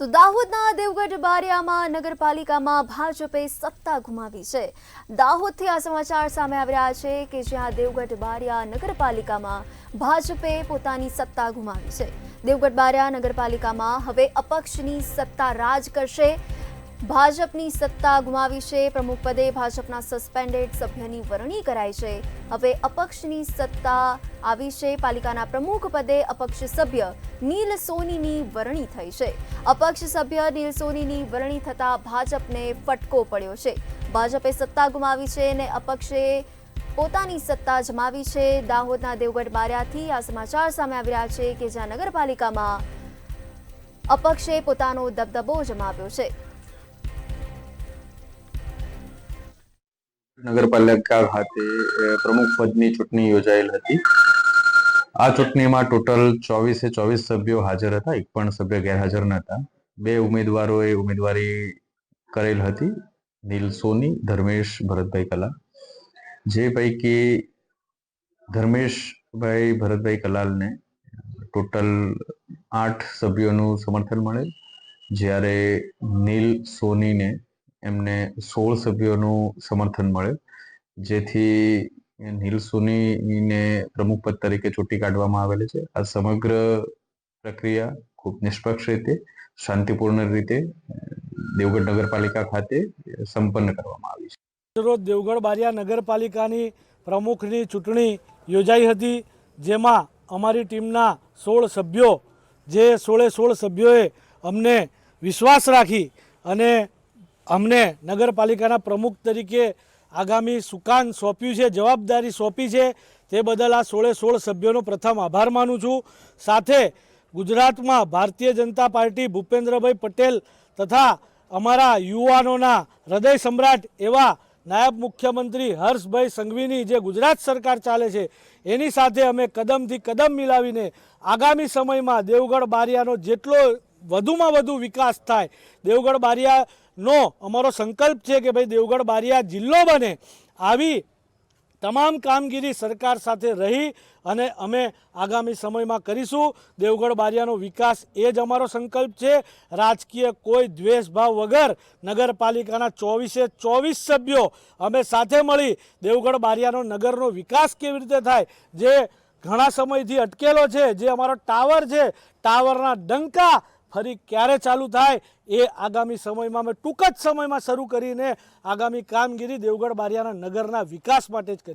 તો દાહોદના દેવગઢ બારિયામાં નગરપાલિકામાં ભાજપે સત્તા ગુમાવી છે। દાહોદથી આ સમાચાર સામે આવી રહ્યા છે કે જ્યાં દેવગઢ બારિયા નગરપાલિકામાં ભાજપે પોતાની સત્તા ગુમાવી છે। દેવગઢ બારિયા નગરપાલિકામાં હવે અપક્ષની સત્તા રાજ કરશે। ભાજપની સત્તા ગુમાવી છે। પ્રમુખ પદે ભાજપના સસ્પેન્ડેડ સભ્યની વરણી કરાઈ છે। હવે અપક્ષની સત્તા આવી છે। પાલિકાના પ્રમુખ પદે અપક્ષ સભ્ય નીલ સોનીની વરણી થઈ છે। અપક્ષ સભ્ય નીલ સોનીની વરણી થતા ભાજપને ફટકો પડ્યો છે। ભાજપે સત્તા ગુમાવી છે અને અપક્ષે પોતાની સત્તા જમાવી છે। દાહોદના દેવગઢ બારિયાથી આ સમાચાર સામે આવી રહ્યા છે કે જ્યાં નગરપાલિકામાં અપક્ષે પોતાનો દબદબો જમાવ્યો છે। નગરપાલિકા ખાતે પ્રમુખ પદની ચૂંટણી યોજાયેલ હતી। આ ચૂંટણીમાં ટોટલ 24 સભ્યો હાજર હતા, એક પણ સભ્ય ગેરહાજર નહોતા। બે ઉમેદવારોએ ઉમેદવારી કરેલ હતી, નીલ સોની, ધર્મેશ ભરતભાઈ કલાલ। જે પૈકી ધર્મેશભાઈ ભરતભાઈ કલાલને ટોટલ 8 સભ્યોનું સમર્થન મળેલ, જ્યારે નીલ સોનીને એમને 16 સભ્યોનું સમર્થન મળે, જેથી નીલ સોનીને પ્રમુખ પદ તરીકે ચૂંટી કાઢવામાં આવેલી છે। આ સમગ્ર પ્રક્રિયા ખૂબ નિષ્પક્ષ રીતે, શાંતિપૂર્ણ રીતે દેવગઢ નગરપાલિકા ખાતે સંપન્ન કરવામાં આવી છે। રોજ દેવગઢ બારિયા નગરપાલિકાની પ્રમુખની ચૂંટણી યોજાઈ હતી, જેમાં અમારી ટીમના 16 સભ્યો, જે 16 સભ્યોએ અમને વિશ્વાસ રાખી અને અમને નગરપાલિકાના પ્રમુખ તરીકે આગામી સુકાન સોંપ્યું છે, જવાબદારી સોંપી છે, તે બદલ આ 16 સભ્યોનો પ્રથમ આભાર માનું છું। સાથે ગુજરાતમાં ભારતીય જનતા પાર્ટી ભૂપેન્દ્રભાઈ પટેલ તથા અમારા યુવાનોના હૃદય સમ્રાટ એવા નાયબ મુખ્યમંત્રી હર્ષભાઈ સંઘવીની જે ગુજરાત સરકાર ચાલે છે એની સાથે અમે કદમથી કદમ મિલાવીને આગામી સમયમાં દેવગઢ બારિયાનો જેટલો વધુમાં વધુ વિકાસ થાય, દેવગઢ બારિયાનો અમારો સંકલ્પ છે કે ભાઈ દેવગઢ બારિયા જિલ્લો બને, આવી તમામ કામગીરી સરકાર સાથે રહી અને અમે આગામી સમયમાં કરીશું। દેવગઢ બારિયાનો વિકાસ એ જ અમારો સંકલ્પ છે। રાજકીય કોઈ દ્વેષભાવ વગર નગરપાલિકાના 24 સભ્યો અમે સાથે મળી દેવગઢ બારિયાનો નગરનો વિકાસ કેવી રીતે થાય, જે ઘણા સમયથી અટકેલો છે, જે અમારો ટાવર છે, ટાવરના ડંકા ફરી ક્યારે ચાલુ થાય એ આગામી સમયમાં અમે ટૂંક જ સમયમાં શરૂ કરીને આગામી કામગીરી દેવગઢ બારિયાના નગરના વિકાસ માટે જ કરી।